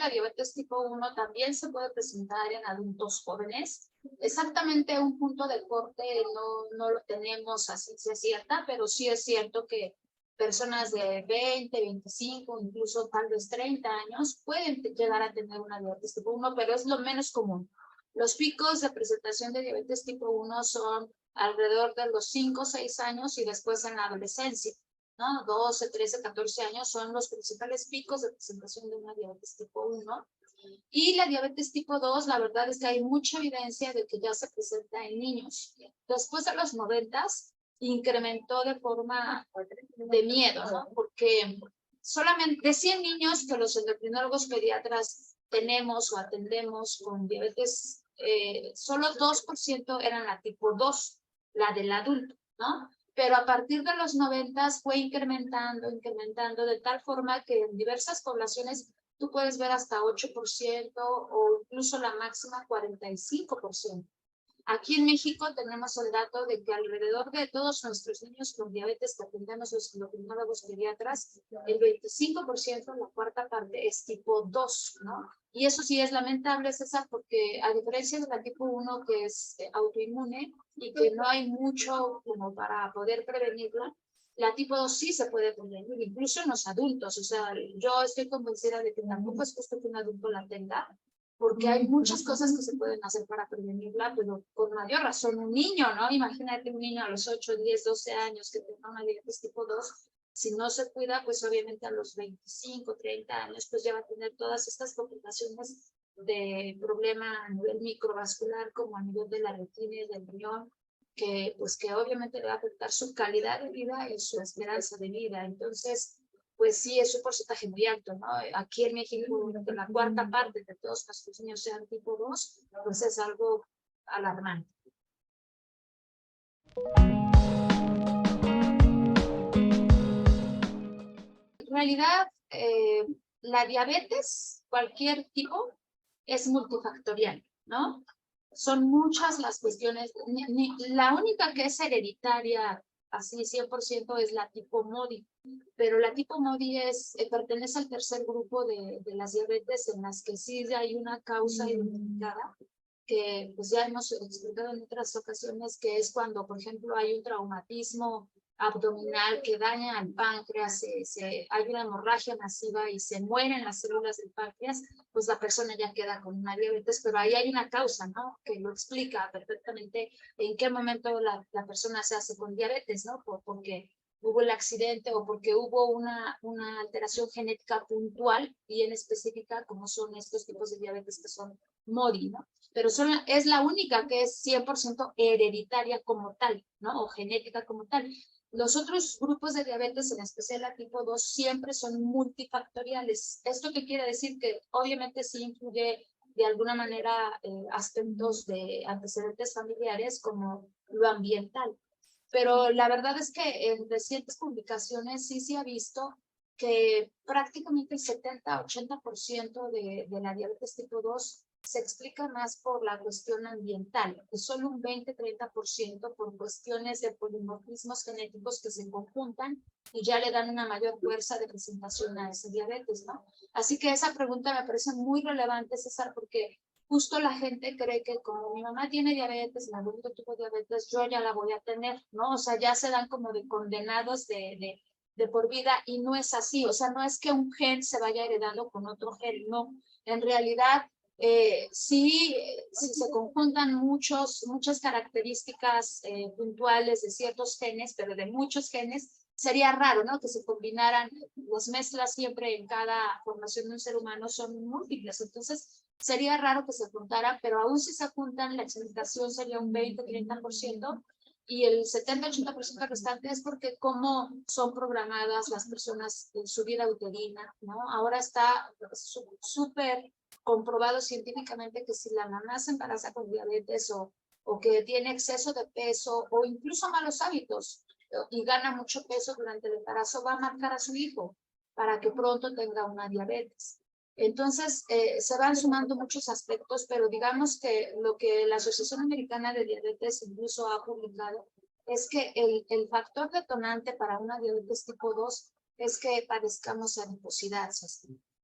la diabetes tipo 1 también se puede presentar en adultos jóvenes. Exactamente un punto de corte no lo tenemos a ciencia cierta, pero sí es cierto que personas de 20, 25, incluso tal vez 30 años pueden llegar a tener una diabetes tipo 1, pero es lo menos común. Los picos de presentación de diabetes tipo 1 son alrededor de los 5 o 6 años y después en la adolescencia, ¿no? 12, 13, 14 años son los principales picos de presentación de una diabetes tipo 1. Y la diabetes tipo 2, la verdad es que hay mucha evidencia de que ya se presenta en niños. Después de los 90, incrementó de forma de miedo, ¿no? Porque solamente de 100 niños que los endocrinólogos pediatras tenemos o atendemos con diabetes, solo 2% eran la tipo 2, la del adulto, ¿no? Pero a partir de los 90 fue incrementando, de tal forma que en diversas poblaciones tú puedes ver hasta 8% o incluso la máxima 45%. Aquí en México tenemos el dato de que alrededor de todos nuestros niños con diabetes que atendemos los endocrinólogos pediatras, el 25%, la cuarta parte, es tipo 2, ¿no? Y eso sí es lamentable, César, porque a diferencia de la tipo 1, que es autoinmune y que no hay mucho como para poder prevenirla, la tipo 2 sí se puede prevenir, incluso en los adultos. O sea, yo estoy convencida de que tampoco es justo que un adulto la tenga, porque hay muchas cosas que se pueden hacer para prevenirla, pero con mayor razón un niño, ¿no? Imagínate un niño a los 8, 10, 12 años que tenga una diabetes tipo 2, si no se cuida, pues obviamente a los 25, 30 años, pues ya va a tener todas estas complicaciones de problema a nivel microvascular, como a nivel de la retina y del riñón, que pues que obviamente le va a afectar su calidad de vida y su esperanza de vida. Entonces, pues sí, es un porcentaje muy alto, ¿no? Aquí en México, que la cuarta parte de todos nuestros niños sean tipo 2, pues es algo alarmante. En realidad, la diabetes, cualquier tipo, es multifactorial, ¿no? Son muchas las cuestiones. La única que es hereditaria, así 100%, es la tipo MODY. Pero la tipo MODY pertenece al tercer grupo de las diabetes en las que sí hay una causa identificada, que pues ya hemos explicado en otras ocasiones, que es cuando, por ejemplo, hay un traumatismo abdominal que daña al páncreas, hay una hemorragia masiva y se mueren las células del páncreas, pues la persona ya queda con una diabetes, pero ahí hay una causa, ¿no? Que lo explica perfectamente en qué momento la persona se hace con diabetes, ¿no? Porque hubo el accidente o porque hubo una alteración genética puntual y en específica, como son estos tipos de diabetes que son MODY, ¿no? Pero es la única que es 100% hereditaria como tal, ¿no? O genética como tal. Los otros grupos de diabetes, en especial la tipo 2, siempre son multifactoriales. ¿Esto qué quiere decir? Que obviamente sí incluye de alguna manera aspectos de antecedentes familiares como lo ambiental. Pero la verdad es que en recientes publicaciones sí se ha visto que prácticamente el 70-80% de la diabetes tipo 2 se explica más por la cuestión ambiental, y solo un 20-30% por cuestiones de polimorfismos genéticos que se conjuntan y ya le dan una mayor fuerza de presentación a ese diabetes, ¿no? Así que esa pregunta me parece muy relevante, César, porque justo la gente cree que como mi mamá tiene diabetes, mi abuelito tuvo diabetes, yo ya la voy a tener, ¿no? O sea, ya se dan como de condenados de por vida y no es así. O sea, no es que un gen se vaya heredando con otro gen, no. En realidad, sí, si se conjuntan muchas características puntuales de ciertos genes, pero de muchos genes, sería raro, ¿no? Que se combinaran. Las mezclas siempre en cada formación de un ser humano son múltiples, entonces sería raro que se juntaran, pero aún si se juntan, la explicación sería un 20-30%, y el 70-80% restante es porque cómo son programadas las personas en su vida uterina, ¿no? Ahora está súper comprobado científicamente que si la mamá se embaraza con diabetes o que tiene exceso de peso o incluso malos hábitos y gana mucho peso durante el embarazo, va a marcar a su hijo para que pronto tenga una diabetes. Entonces, se van sumando muchos aspectos, pero digamos que lo que la Asociación Americana de Diabetes incluso ha publicado es que el factor detonante para una diabetes tipo 2 es que padezcamos adiposidad.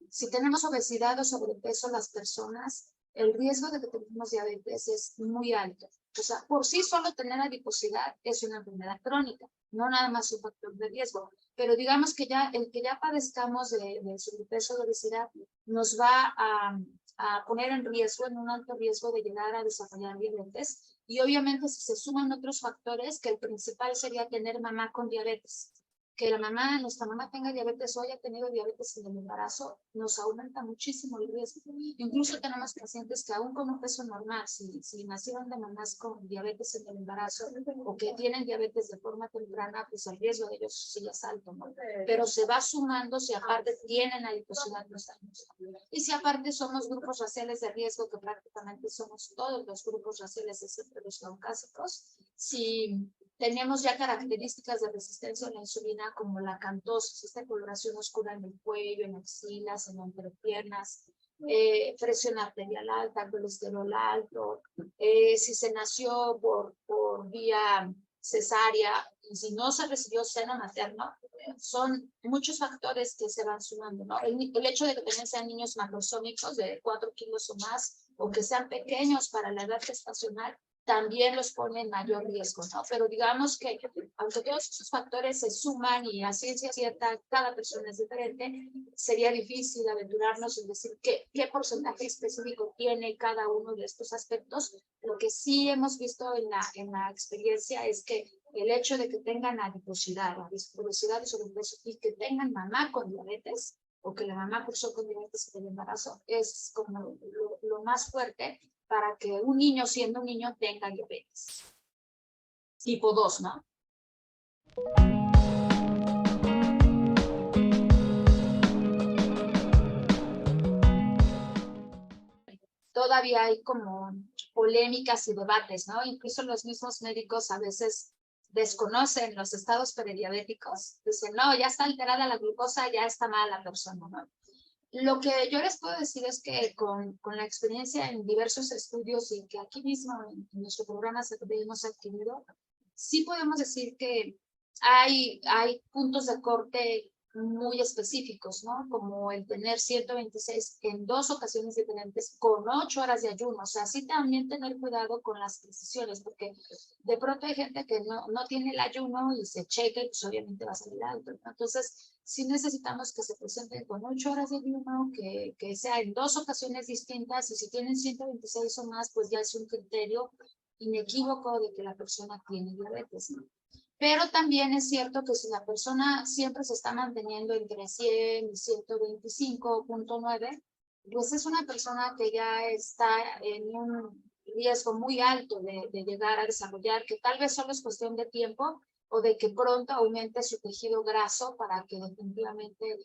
si tenemos obesidad o sobrepeso las personas, el riesgo de que tengamos diabetes es muy alto. O sea, por sí solo tener adiposidad es una enfermedad crónica, no nada más un factor de riesgo. Pero digamos que ya el que ya padezcamos de sobrepeso o de obesidad nos va a poner en riesgo, en un alto riesgo de llegar a desarrollar diabetes. Y obviamente si se suman otros factores, que el principal sería tener mamá con diabetes. Que nuestra mamá tenga diabetes o haya tenido diabetes en el embarazo, nos aumenta muchísimo el riesgo. Incluso tenemos pacientes que aún con un peso normal, si nacieron de mamás con diabetes en el embarazo o que tienen diabetes de forma temprana, pues el riesgo de ellos sí es alto, ¿no? Pero se va sumando si aparte tienen adiposidad los años. Y si aparte somos grupos raciales de riesgo, que prácticamente somos todos los grupos raciales excepto los caucásicos, si tenemos ya características de resistencia a la insulina como la acantosis, esta coloración oscura en el cuello, en axilas, en entrepiernas, presión arterial alta, colesterol alto, si se nació por vía cesárea y si no se recibió seno materno, son muchos factores que se van sumando, ¿no? El hecho de que también sean niños macrosómicos de 4 kilos o más, o que sean pequeños para la edad gestacional, también los pone en mayor riesgo, ¿no? Pero digamos que, aunque todos esos factores se suman y a ciencia cierta cada persona es diferente, sería difícil aventurarnos en decir qué porcentaje específico tiene cada uno de estos aspectos. Lo que sí hemos visto en la experiencia es que el hecho de que tengan adiposidad, obesidad y sobrepeso y que tengan mamá con diabetes, o que la mamá cursó con diabetes en el embarazo, es como lo más fuerte para que un niño, siendo un niño, tenga diabetes. Tipo 2, ¿no? Todavía hay como polémicas y debates, ¿no? Incluso los mismos médicos a veces desconocen los estados prediabéticos. Dicen, no, ya está alterada la glucosa, ya está mala la persona, ¿no? Lo que yo les puedo decir es que con la experiencia en diversos estudios y que aquí mismo en nuestro programa se hemos adquirido, sí podemos decir que hay puntos de corte muy específicos, ¿no? Como el tener 126 en 2 ocasiones diferentes con 8 horas de ayuno. O sea, sí también tener cuidado con las precisiones, porque de pronto hay gente que no tiene el ayuno y se checa y pues obviamente va a salir alto, ¿no? Entonces, sí necesitamos que se presenten con 8 horas de ayuno, que sea en 2 ocasiones distintas, y si tienen 126 o más, pues ya es un criterio inequívoco de que la persona tiene diabetes, ¿no? Pero también es cierto que si la persona siempre se está manteniendo entre 100 y 125.9, pues es una persona que ya está en un riesgo muy alto de llegar a desarrollar, que tal vez solo es cuestión de tiempo o de que pronto aumente su tejido graso para que definitivamente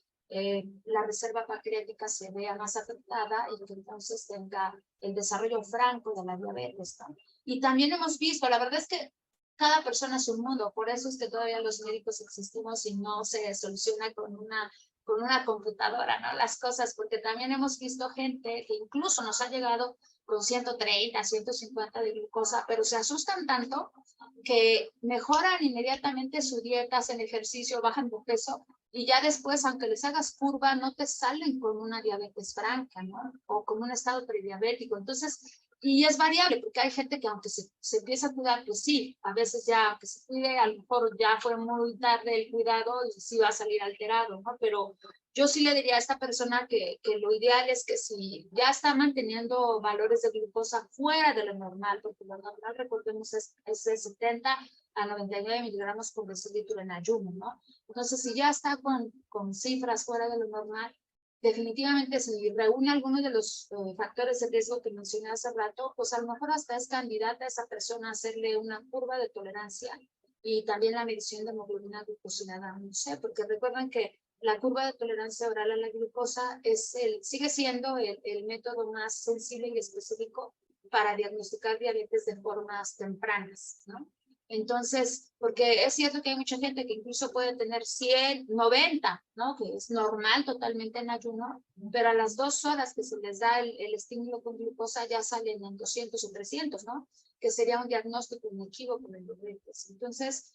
la reserva pancreática se vea más afectada y que entonces tenga el desarrollo franco de la diabetes, ¿no? Y también hemos visto, la verdad es que cada persona es un mundo, por eso es que todavía los médicos existimos y no se soluciona con una computadora, ¿no? Las cosas, porque también hemos visto gente que incluso nos ha llegado con 130, 150 de glucosa, pero se asustan tanto que mejoran inmediatamente su dieta, hacen ejercicio, bajan de peso y ya después, aunque les hagas curva, no te salen con una diabetes franca, ¿no? O con un estado prediabético. Entonces, y es variable, porque hay gente que aunque se empieza a cuidar, pues sí, a veces ya, aunque se cuide, a lo mejor ya fue muy tarde el cuidado y sí va a salir alterado, ¿no? Pero yo sí le diría a esta persona que lo ideal es que si ya está manteniendo valores de glucosa fuera de lo normal, porque lo normal, recordemos, es de 70 a 99 miligramos por decilitro en ayuno, ¿no? Entonces, si ya está con cifras fuera de lo normal, definitivamente si reúne algunos de los factores de riesgo que mencioné hace rato, pues a lo mejor hasta es candidata a esa persona a hacerle una curva de tolerancia y también la medición de hemoglobina glucosilada, no sé, porque recuerden que la curva de tolerancia oral a la glucosa sigue siendo el método más sensible y específico para diagnosticar diabetes de formas tempranas, ¿no? Entonces, porque es cierto que hay mucha gente que incluso puede tener 100, 90, ¿no? Que es normal totalmente en ayuno, pero a las 2 horas que se les da el estímulo con glucosa ya salen en 200 o 300, ¿no? Que sería un diagnóstico inequívoco de diabetes. Entonces,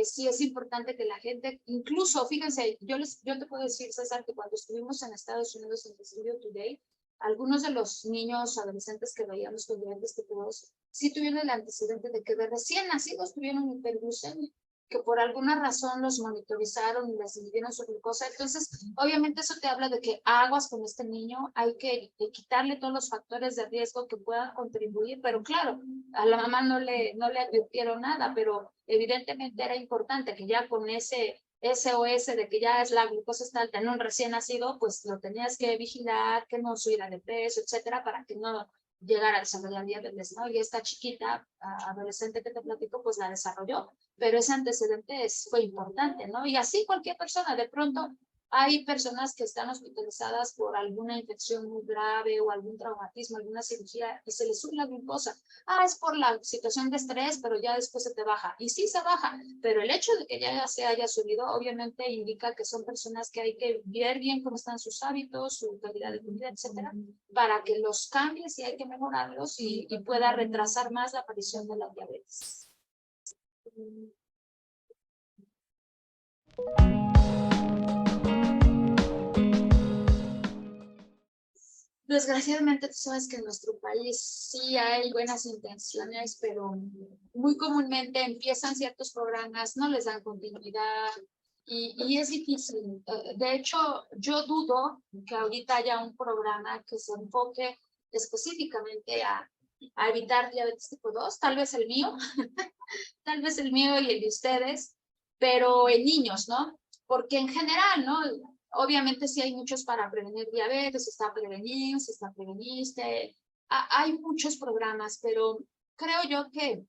sí es importante que la gente, incluso, fíjense, yo te puedo decir, César, que cuando estuvimos en Estados Unidos en el Studio Today, algunos de los niños adolescentes que veíamos con diabetes tipo 2, sí tuvieron el antecedente de que de recién nacidos tuvieron hiperglucemia, que por alguna razón los monitorizaron y les midieron su glucosa. Entonces, obviamente eso te habla de que aguas con este niño, hay que quitarle todos los factores de riesgo que puedan contribuir, pero claro, a la mamá no le advirtieron nada, pero evidentemente era importante que ya con ese SOS de que ya es la glucosa está alta en un recién nacido, pues lo tenías que vigilar, que no subiera de peso, etcétera, para que no llegara a desarrollar diabetes, ¿no? Y esta chiquita, adolescente que te platico, pues la desarrolló, pero ese antecedente fue importante, ¿no? Y así cualquier persona, de pronto hay personas que están hospitalizadas por alguna infección muy grave o algún traumatismo, alguna cirugía, y se les sube la glucosa. Es por la situación de estrés, pero ya después se te baja. Y sí se baja, pero el hecho de que ya se haya subido, obviamente indica que son personas que hay que ver bien cómo están sus hábitos, su calidad de vida, etcétera, para que los cambies y hay que mejorarlos y pueda retrasar más la aparición de la diabetes. Desgraciadamente, tú sabes que en nuestro país sí hay buenas intenciones, pero muy comúnmente empiezan ciertos programas, no les dan continuidad y es difícil. De hecho, yo dudo que ahorita haya un programa que se enfoque específicamente a evitar diabetes tipo 2, tal vez el mío, tal vez el mío y el de ustedes, pero en niños, ¿no? Porque en general, ¿no? Obviamente sí hay muchos para prevenir diabetes, está Prevenir, está Preveniste, hay muchos programas, pero creo yo que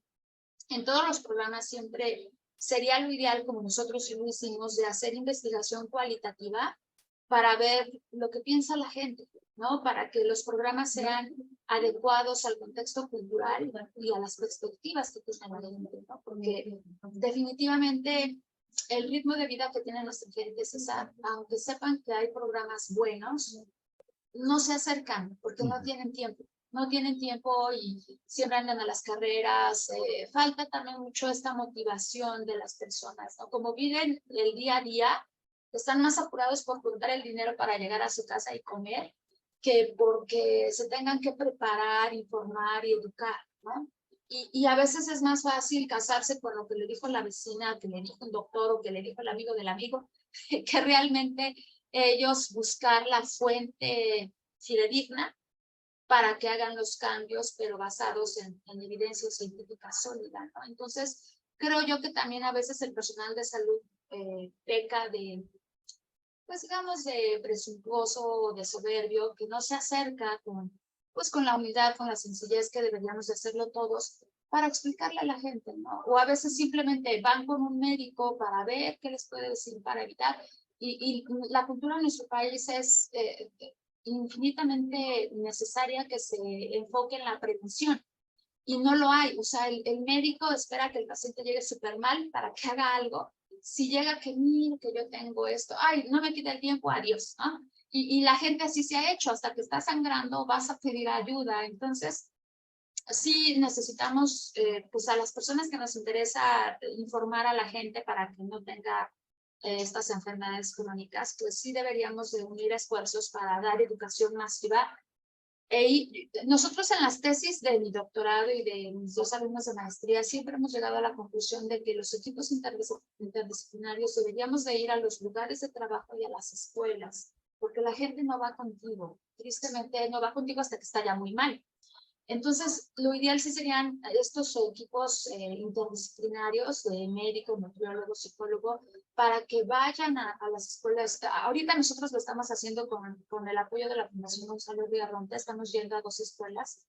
en todos los programas siempre sería lo ideal, como nosotros lo hicimos, de hacer investigación cualitativa para ver lo que piensa la gente, ¿no? Para que los programas sean adecuados al contexto cultural y a las perspectivas que tiene la gente, ¿no? Porque definitivamente el ritmo de vida que tiene nuestra gente, César, aunque sepan que hay programas buenos, no se acercan porque no tienen tiempo. No tienen tiempo y siempre andan a las carreras. Falta también mucho esta motivación de las personas, ¿no? Como viven el día a día, están más apurados por juntar el dinero para llegar a su casa y comer que porque se tengan que preparar, informar y educar, ¿no? Y a veces es más fácil casarse con lo que le dijo la vecina, que le dijo un doctor o que le dijo el amigo del amigo, que realmente ellos buscar la fuente fidedigna para que hagan los cambios, pero basados en evidencia científica sólida, ¿no? Entonces, creo yo que también a veces el personal de salud peca de, pues digamos, de presuntuoso o de soberbio, que no se acerca pues con la humildad, con la sencillez que deberíamos de hacerlo todos para explicarle a la gente, ¿no? O a veces simplemente van con un médico para ver qué les puede decir para evitar. Y la cultura en nuestro país es infinitamente necesaria que se enfoque en la prevención. Y no lo hay, o sea, el médico espera que el paciente llegue súper mal para que haga algo. Si llega que mire que yo tengo esto, ay, no me quita el tiempo, adiós, ¿no? Y la gente así se ha hecho, hasta que está sangrando vas a pedir ayuda. Entonces, sí necesitamos, pues a las personas que nos interesa informar a la gente para que no tenga estas enfermedades crónicas, pues sí deberíamos de unir esfuerzos para dar educación masiva. Nosotros en las tesis de mi doctorado y de mis dos alumnos de maestría siempre hemos llegado a la conclusión de que los equipos interdisciplinarios deberíamos de ir a los lugares de trabajo y a las escuelas, porque la gente no va contigo, tristemente no va contigo hasta que está ya muy mal. Entonces, lo ideal sí serían estos equipos interdisciplinarios de médico, nutriólogo, psicólogo, para que vayan a las escuelas. Ahorita nosotros lo estamos haciendo con el apoyo de la Fundación Gonzalo Villarronte, estamos yendo a 2 escuelas,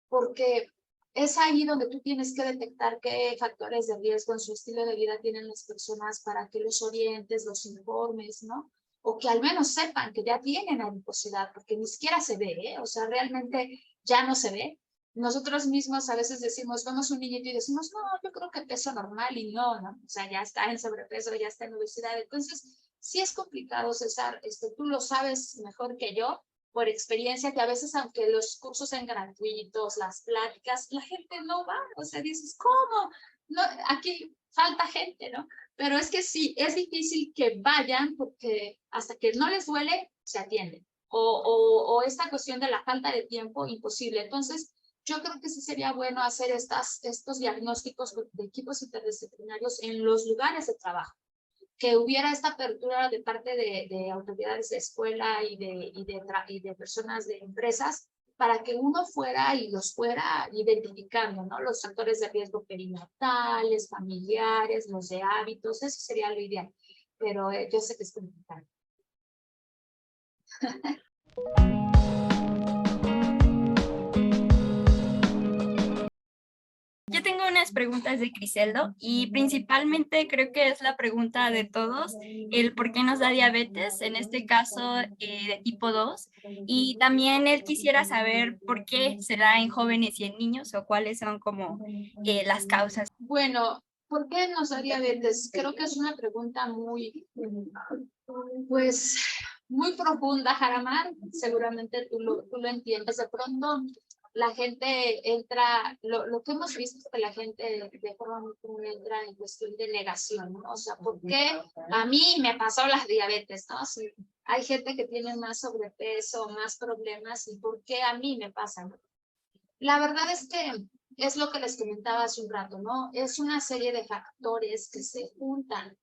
porque es ahí donde tú tienes que detectar qué factores de riesgo en su estilo de vida tienen las personas para que los orientes, los informes, ¿no? O que al menos sepan que ya tienen adiposidad, porque ni siquiera se ve, ¿eh? O sea, realmente ya no se ve. Nosotros mismos a veces decimos, vemos un niñito y decimos, no, yo creo que peso normal y no, ¿no? O sea, ya está en sobrepeso, ya está en obesidad. Entonces, sí es complicado, César, tú lo sabes mejor que yo, por experiencia, que a veces, aunque los cursos sean gratuitos, las pláticas, la gente no va. O sea, dices, ¿cómo? no, aquí falta gente, ¿no? Pero es que sí, es difícil que vayan porque hasta que no les duele, se atienden. O esta cuestión de la falta de tiempo, imposible. Entonces, yo creo que sí sería bueno hacer estos diagnósticos de equipos interdisciplinarios en los lugares de trabajo, que hubiera esta apertura de parte de autoridades de escuela y de personas de empresas para que uno fuera y los fuera identificando, ¿no? Los factores de riesgo perinatales, familiares, los de hábitos, eso sería lo ideal. Pero yo sé que es complicado. Yo tengo unas preguntas de Criseldo y principalmente creo que es la pregunta de todos, el por qué nos da diabetes, en este caso de tipo 2, y también él quisiera saber por qué se da en jóvenes y en niños o cuáles son como las causas. Bueno, ¿por qué nos da diabetes? Creo que es una pregunta pues, muy profunda, Jaramar. Seguramente tú lo entiendes. De pronto, la gente entra, lo que hemos visto es que la gente de forma muy común entra en cuestión de negación, ¿no? O sea, ¿por qué a mí me pasó la diabetes, no? Si hay gente que tiene más sobrepeso, más problemas, ¿y por qué a mí me pasa? La verdad es que es lo que les comentaba hace un rato, ¿no? Es una serie de factores que se juntan.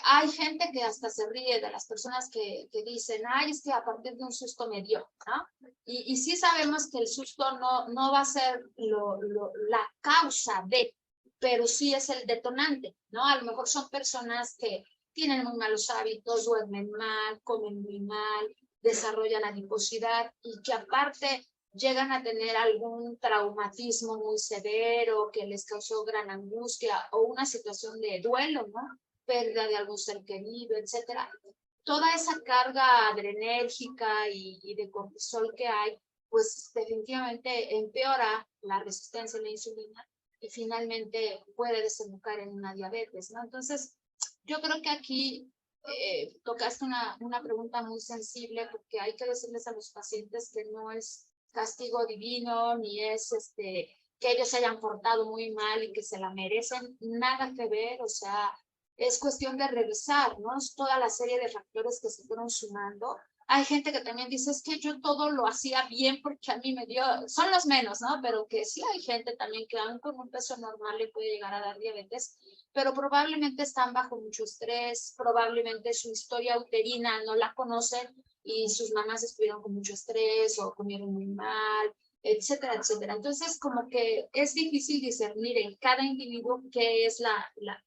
Hay gente que hasta se ríe de las personas que dicen, ay, es que a partir de un susto me dio, ¿no? Y sí sabemos que el susto no va a ser la causa de, pero sí es el detonante, ¿no? A lo mejor son personas que tienen muy malos hábitos, duermen mal, comen muy mal, desarrollan adiposidad y que aparte llegan a tener algún traumatismo muy severo que les causó gran angustia o una situación de duelo, ¿no? Pérdida de algún ser querido, etcétera. Toda esa carga adrenérgica y de cortisol que hay, pues definitivamente empeora la resistencia a la insulina y finalmente puede desembocar en una diabetes, ¿no? Entonces, yo creo que aquí tocaste una pregunta muy sensible porque hay que decirles a los pacientes que no es castigo divino, ni es que ellos se hayan portado muy mal y que se la merecen, nada que ver, o sea, es cuestión de revisar, ¿no? Es toda la serie de factores que se fueron sumando. Hay gente que también dice, es que yo todo lo hacía bien porque a mí me dio, son los menos, ¿no? Pero que sí hay gente también que aún con un peso normal le puede llegar a dar diabetes, pero probablemente están bajo mucho estrés, probablemente su historia uterina no la conocen y sus mamás estuvieron con mucho estrés o comieron muy mal, etcétera, etcétera. Entonces, como que es difícil discernir en cada individuo qué es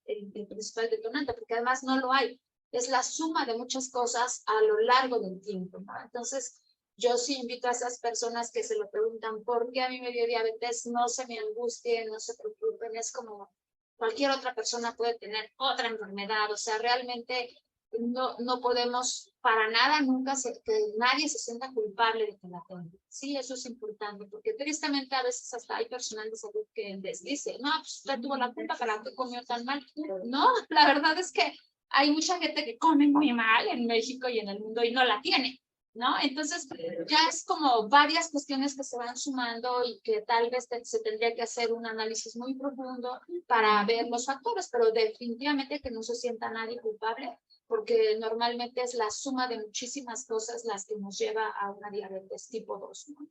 el principal detonante, porque además no lo hay. Es la suma de muchas cosas a lo largo del tiempo, ¿no? Entonces, yo sí invito a esas personas que se lo preguntan, ¿por qué a mí me dio diabetes? No se me angustien, no se preocupen, es como cualquier otra persona puede tener otra enfermedad, o sea, realmente no podemos para nada nunca que nadie se sienta culpable de que la tenga. Sí, eso es importante, porque tristemente a veces hasta hay personal de salud que les dice, no, pues usted tuvo la culpa, ¿para qué comió tan mal? No, la verdad es que hay mucha gente que come muy mal en México y en el mundo y no la tiene, ¿no? Entonces, ya es como varias cuestiones que se van sumando y que tal vez se tendría que hacer un análisis muy profundo para ver los factores, pero definitivamente que no se sienta nadie culpable, porque normalmente es la suma de muchísimas cosas las que nos lleva a una diabetes tipo 2, ¿no?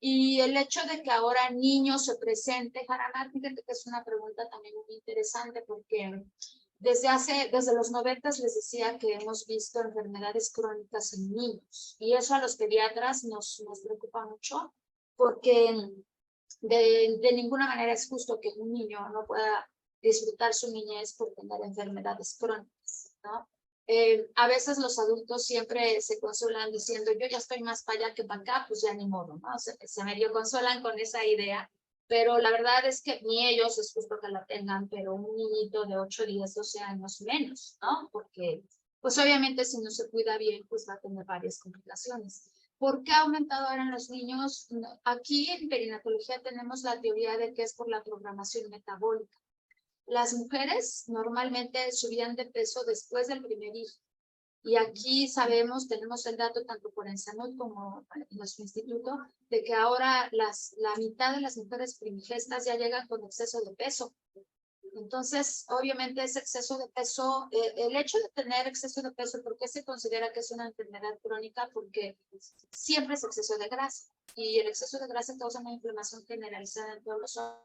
Y el hecho de que ahora niños se presente, Jaraná, fíjate que es una pregunta también muy interesante porque desde los 90 les decía que hemos visto enfermedades crónicas en niños y eso a los pediatras nos preocupa mucho porque de ninguna manera es justo que un niño no pueda disfrutar su niñez por tener enfermedades crónicas, ¿no? A veces los adultos siempre se consuelan diciendo, yo ya estoy más para allá que para acá, pues ya ni modo, ¿no? Se medio consuelan con esa idea, pero la verdad es que ni ellos es justo que la tengan, pero un niñito de 8, 10, 12 años menos, ¿no? Porque, pues obviamente si no se cuida bien, pues va a tener varias complicaciones. ¿Por qué ha aumentado ahora en los niños? Aquí en perinatología tenemos la teoría de que es por la programación metabólica. Las mujeres normalmente subían de peso después del primer hijo. Y aquí sabemos, tenemos el dato tanto por Ensanud como en nuestro instituto, de que ahora la mitad de las mujeres primigestas ya llegan con exceso de peso. Entonces, obviamente ese exceso de peso, el hecho de tener exceso de peso, ¿por qué se considera que es una enfermedad crónica? Porque siempre es exceso de grasa y el exceso de grasa causa una inflamación generalizada en todos los órganos.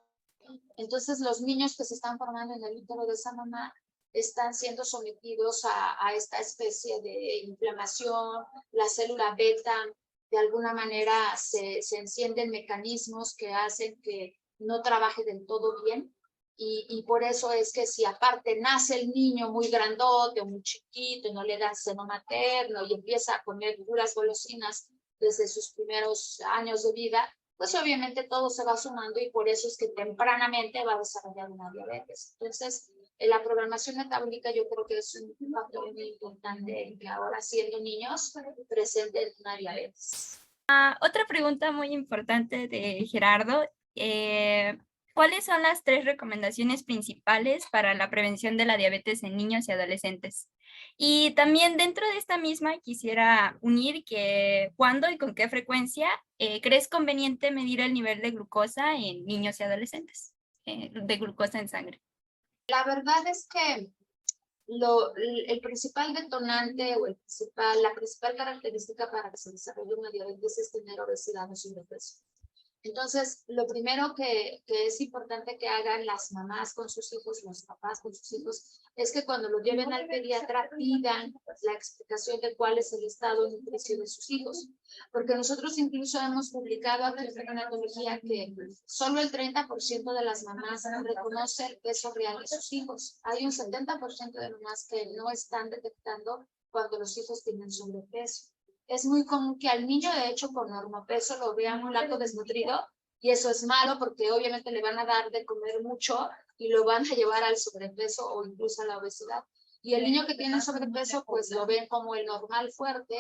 Entonces, los niños que se están formando en el útero de esa mamá están siendo sometidos a esta especie de inflamación, la célula beta, de alguna manera se encienden mecanismos que hacen que no trabaje del todo bien. Y por eso es que si aparte nace el niño muy grandote o muy chiquito y no le dan seno materno y empieza a comer puras golosinas desde sus primeros años de vida, pues obviamente todo se va sumando y por eso es que tempranamente va a desarrollar una diabetes. Entonces, la programación metabólica yo creo que es un factor muy importante en que ahora siendo niños presenten una diabetes. Otra pregunta muy importante de Gerardo. ¿Cuáles son las 3 recomendaciones principales para la prevención de la diabetes en niños y adolescentes? Y también dentro de esta misma quisiera unir que cuándo y con qué frecuencia crees conveniente medir el nivel de glucosa en niños y adolescentes, de glucosa en sangre. La verdad es que el principal detonante o la principal característica para que se desarrolle una diabetes es tener obesidad o sobrepeso. Entonces, lo primero que es importante que hagan las mamás con sus hijos, los papás con sus hijos, es que cuando lo lleven al pediatra pidan la explicación de cuál es el estado nutricio de sus hijos. Porque nosotros incluso hemos publicado aquí en Neonatología que solo el 30% de las mamás reconoce el peso real de sus hijos. Hay un 70% de mamás que no están detectando cuando los hijos tienen sobrepeso. Es muy común que al niño, de hecho, con normopeso lo vean un flaco desnutrido y eso es malo porque obviamente le van a dar de comer mucho y lo van a llevar al sobrepeso o incluso a la obesidad. Y el niño que tiene sobrepeso, pues lo ven como el normal fuerte,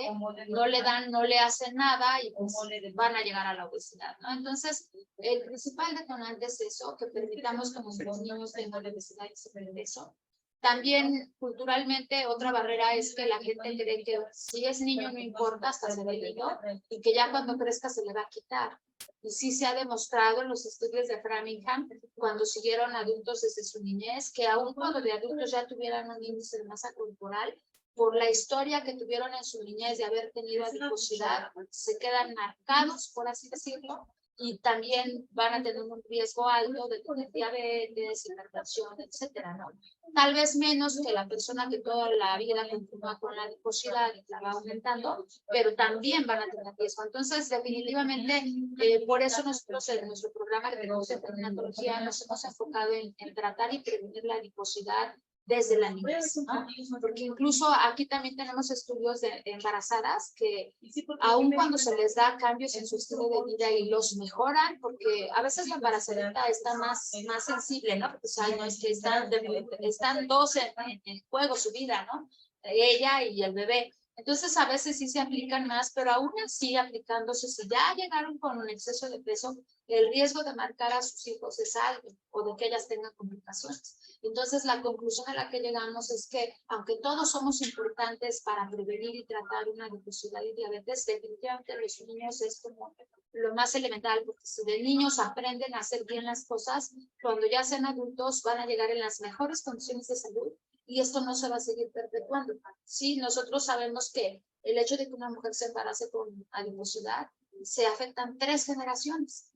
no le dan, no le hacen nada y pues van a llegar a la obesidad, ¿no? Entonces, el principal detonante es eso, que permitamos que nuestros niños tengan obesidad y sobrepeso. También culturalmente otra barrera es que la gente cree que si es niño no importa hasta ser niño y que ya cuando crezca se le va a quitar. Y sí se ha demostrado en los estudios de Framingham, cuando siguieron adultos desde su niñez, que aun cuando de adultos ya tuvieran un índice de masa corporal, por la historia que tuvieron en su niñez de haber tenido adiposidad, se quedan marcados, por así decirlo, y también van a tener un riesgo alto de tener diabetes, hipertensión, etcétera, ¿no? Tal vez menos que la persona que toda la vida continúa con la adiposidad y la va aumentando, pero también van a tener riesgo. Entonces, definitivamente, por eso nosotros en nuestro programa que tenemos en neonatología nos hemos enfocado en tratar y prevenir la adiposidad desde la niñez, ¿no? Porque incluso aquí también tenemos estudios de embarazadas que aun cuando se les da cambios en su estilo de vida y los mejoran, porque a veces la embarazadita está más sensible, ¿no? Porque, o sea, no es que están dos en juego su vida, ¿no? Ella y el bebé. Entonces, a veces sí se aplican más, pero aún así aplicándose, si ya llegaron con un exceso de peso, el riesgo de marcar a sus hijos es alto o de que ellas tengan complicaciones. Entonces, la conclusión a la que llegamos es que, aunque todos somos importantes para prevenir y tratar una adiposidad y diabetes, definitivamente los niños es como lo más elemental, porque si de niños aprenden a hacer bien las cosas, cuando ya sean adultos van a llegar en las mejores condiciones de salud y esto no se va a seguir perpetuando. Sí, nosotros sabemos que el hecho de que una mujer se embarace con adiposidad se afectan 3 generaciones.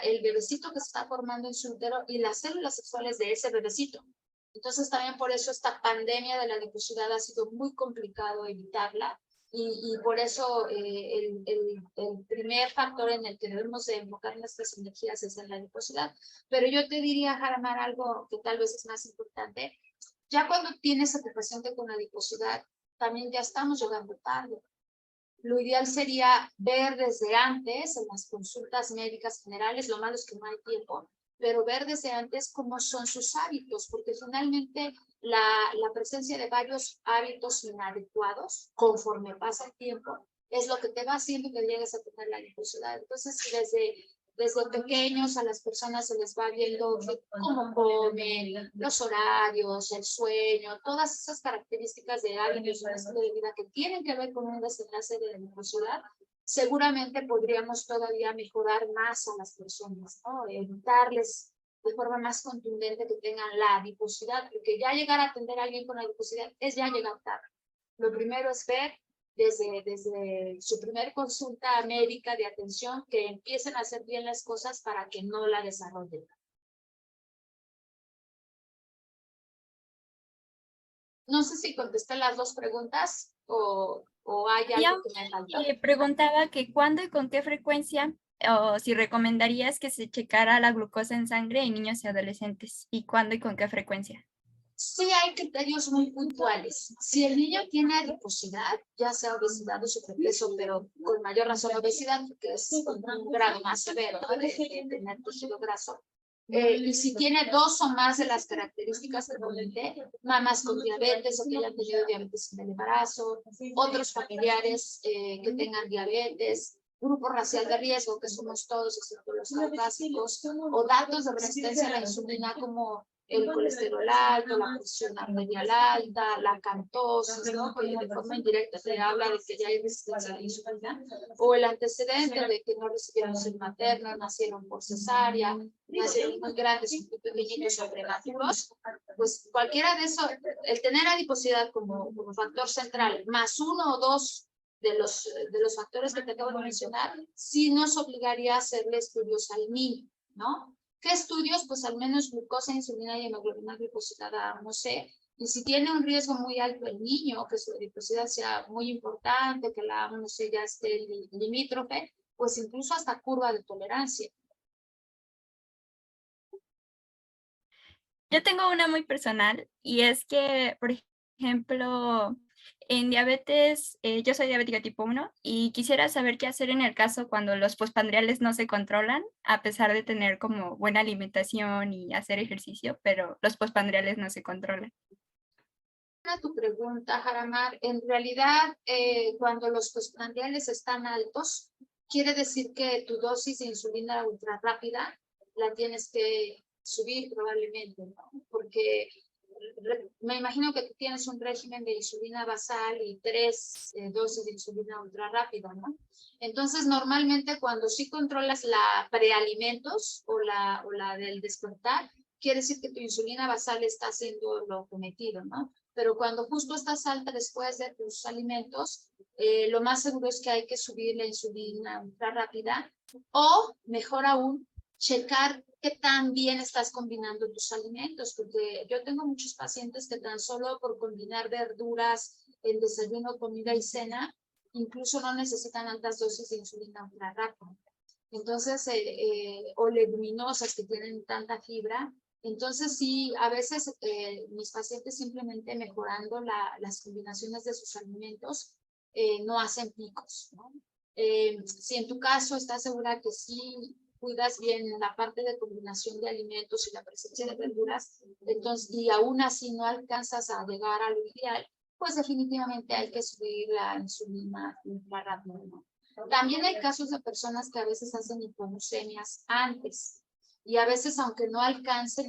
El bebecito que se está formando en su útero y las células sexuales de ese bebecito. Entonces también por eso esta pandemia de la adiposidad ha sido muy complicado evitarla y por eso el primer factor en el que debemos de enfocar nuestras energías es en la adiposidad. Pero yo te diría, Jaramar, algo que tal vez es más importante. Ya cuando tienes satisfacción con adiposidad, también ya estamos llegando tarde. Lo ideal sería ver desde antes en las consultas médicas generales, lo malo es que no hay tiempo, pero ver desde antes cómo son sus hábitos, porque finalmente la presencia de varios hábitos inadecuados conforme pasa el tiempo es lo que te va haciendo que llegues a tener la adiposidad. Entonces, si desde pequeños a las personas se les va viendo cómo comen, los horarios, el sueño, todas esas características de hábitos, un estilo de vida que tienen que ver con un desenlace de adiposidad, seguramente podríamos todavía mejorar más a las personas, ¿no? Evitarles de forma más contundente que tengan la adiposidad, porque ya llegar a atender a alguien con adiposidad es ya llegar tarde. Lo primero es ver desde su primer consulta médica de atención que empiecen a hacer bien las cosas para que no la desarrollen. No sé si contesté las dos preguntas o hay algo que me faltó. Preguntaba que cuándo y con qué frecuencia, o si recomendarías que se checara la glucosa en sangre en niños y adolescentes, y cuándo y con qué frecuencia. Sí hay criterios muy puntuales. Si el niño tiene adiposidad, ya sea obesidad o sobrepeso, pero con mayor razón obesidad, porque es un grado más severo, ¿no? de tener tejido graso. Y si tiene dos o más de las características que comenté, mamás con diabetes o que hayan tenido diabetes en el embarazo, otros familiares que tengan diabetes, grupo racial de riesgo, que somos todos, excepto los caucásicos, o datos de resistencia a la insulina como el colesterol alto, la presión arterial alta, la cantosis, ¿no? Porque de forma indirecta se habla de que ya hay resistencia a la insulina, o el antecedente de que no recibieron ser materno, nacieron por cesárea, nacieron muy grandes, muy pequeñitos o prematuros, pues cualquiera de esos, el tener adiposidad como factor central, más uno o dos de los factores que te acabo de mencionar, sí nos obligaría a hacerle estudios al niño, ¿no? ¿Qué estudios? Pues al menos glucosa, insulina y hemoglobina glicosilada, no sé. Y si tiene un riesgo muy alto el niño, que su adiposidad sea muy importante, que la no sé, ya esté limítrofe, pues incluso hasta curva de tolerancia. Yo tengo una muy personal y es que, por ejemplo, en diabetes, yo soy diabética tipo 1 y quisiera saber qué hacer en el caso cuando los postprandiales no se controlan, a pesar de tener como buena alimentación y hacer ejercicio, pero los postprandiales no se controlan. A tu pregunta, Jaramar, en realidad cuando los postprandiales están altos, quiere decir que tu dosis de insulina ultra rápida la tienes que subir probablemente, ¿no? Porque me imagino que tú tienes un régimen de insulina basal y 3 dosis de insulina ultra rápida, ¿no? Entonces, normalmente cuando sí controlas la prealimentos o la del despertar, quiere decir que tu insulina basal está haciendo lo cometido, ¿no? Pero cuando justo estás alta después de tus alimentos, lo más seguro es que hay que subir la insulina ultra rápida o, mejor aún, checar qué tan bien estás combinando tus alimentos, porque yo tengo muchos pacientes que tan solo por combinar verduras en desayuno, comida y cena, incluso no necesitan altas dosis de insulina ultra rápida. Entonces, o leguminosas que tienen tanta fibra. Entonces, sí, a veces mis pacientes simplemente mejorando las combinaciones de sus alimentos no hacen picos, ¿no? Si en tu caso estás segura que sí cuidas bien la parte de combinación de alimentos y la presencia de verduras, entonces, y aún así no alcanzas a llegar a lo ideal, pues definitivamente hay que subir la insulina ultra rápido, ¿no? También hay casos de personas que a veces hacen hipoglucemias antes y a veces aunque no alcancen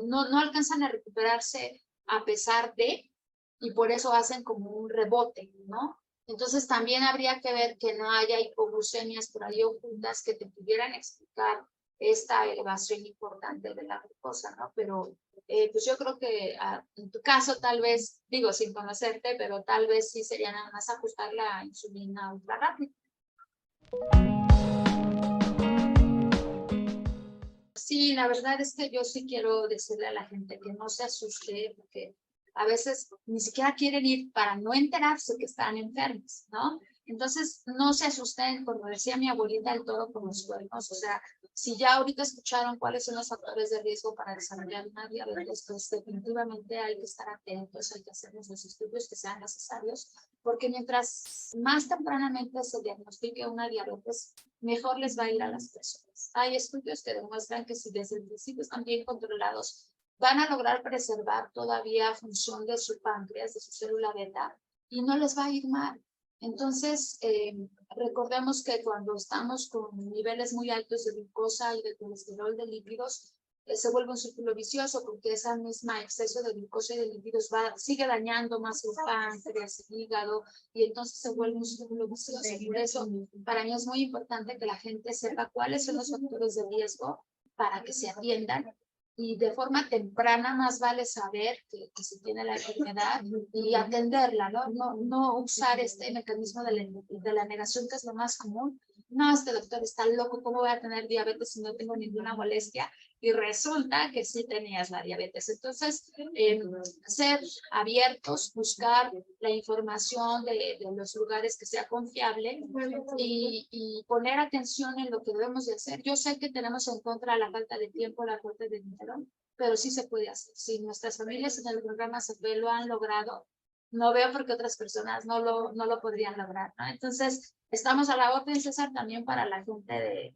no alcanzan a recuperarse a pesar de, y por eso hacen como un rebote, ¿no? Entonces también habría que ver que no haya hipoglucemias por ahí ocultas que te pudieran explicar esta elevación importante de la glucosa, ¿no? Pero pues yo creo que en tu caso tal vez, digo sin conocerte, pero tal vez sí sería nada más ajustar la insulina ultra rápido. Sí, la verdad es que yo sí quiero decirle a la gente que no se asuste, porque a veces ni siquiera quieren ir para no enterarse que están enfermos, ¿no? Entonces, no se asusten, como decía mi abuelita, el toro con los cuernos. O sea, si ya ahorita escucharon cuáles son los factores de riesgo para desarrollar una diabetes, pues definitivamente hay que estar atentos, hay que hacer los estudios que sean necesarios, porque mientras más tempranamente se diagnostique una diabetes, mejor les va a ir a las personas. Hay estudios que demuestran que si desde el principio están bien controlados, van a lograr preservar todavía función de su páncreas, de su célula beta, y no les va a ir mal. Entonces, recordemos que cuando estamos con niveles muy altos de glucosa y de colesterol, de lípidos, se vuelve un círculo vicioso porque esa misma exceso de glucosa y de lípidos sigue dañando más el páncreas, el hígado, y entonces se vuelve un círculo vicioso. Por eso, para mí es muy importante que la gente sepa cuáles son los factores de riesgo para que se atiendan. Y de forma temprana más vale saber que se tiene la enfermedad y atenderla, ¿no? No usar este mecanismo de la negación, que es lo más común. No, este doctor está loco, ¿cómo voy a tener diabetes si no tengo ninguna molestia? Y resulta que sí tenías la diabetes. Entonces, ser abiertos, buscar la información de los lugares que sea confiable y poner atención en lo que debemos de hacer. Yo sé que tenemos en contra la falta de tiempo, la falta de dinero, pero sí se puede hacer. Si nuestras familias en el programa CP lo han logrado, no veo por qué otras personas no lo podrían lograr, ¿no? Entonces, estamos a la orden, César, también para la gente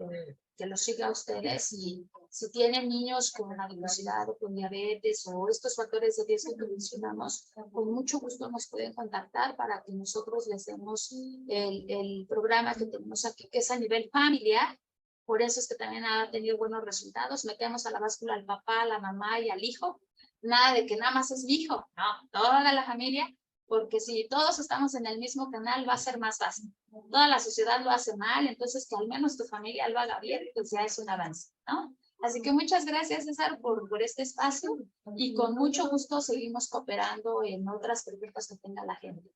que los siga a ustedes, y si tienen niños con adiposidad o con diabetes o estos factores de riesgo que mencionamos, con mucho gusto nos pueden contactar para que nosotros les demos el programa que tenemos aquí, que es a nivel familiar. Por eso es que también ha tenido buenos resultados. Metemos a la báscula al papá, a la mamá y al hijo. Nada de que nada más es mi hijo, no, toda la familia, porque si todos estamos en el mismo canal va a ser más fácil. Toda la sociedad lo hace mal, entonces que al menos tu familia lo haga bien, pues ya es un avance, ¿no? Así que muchas gracias, César, por este espacio, y con mucho gusto seguimos cooperando en otras preguntas que tenga la gente.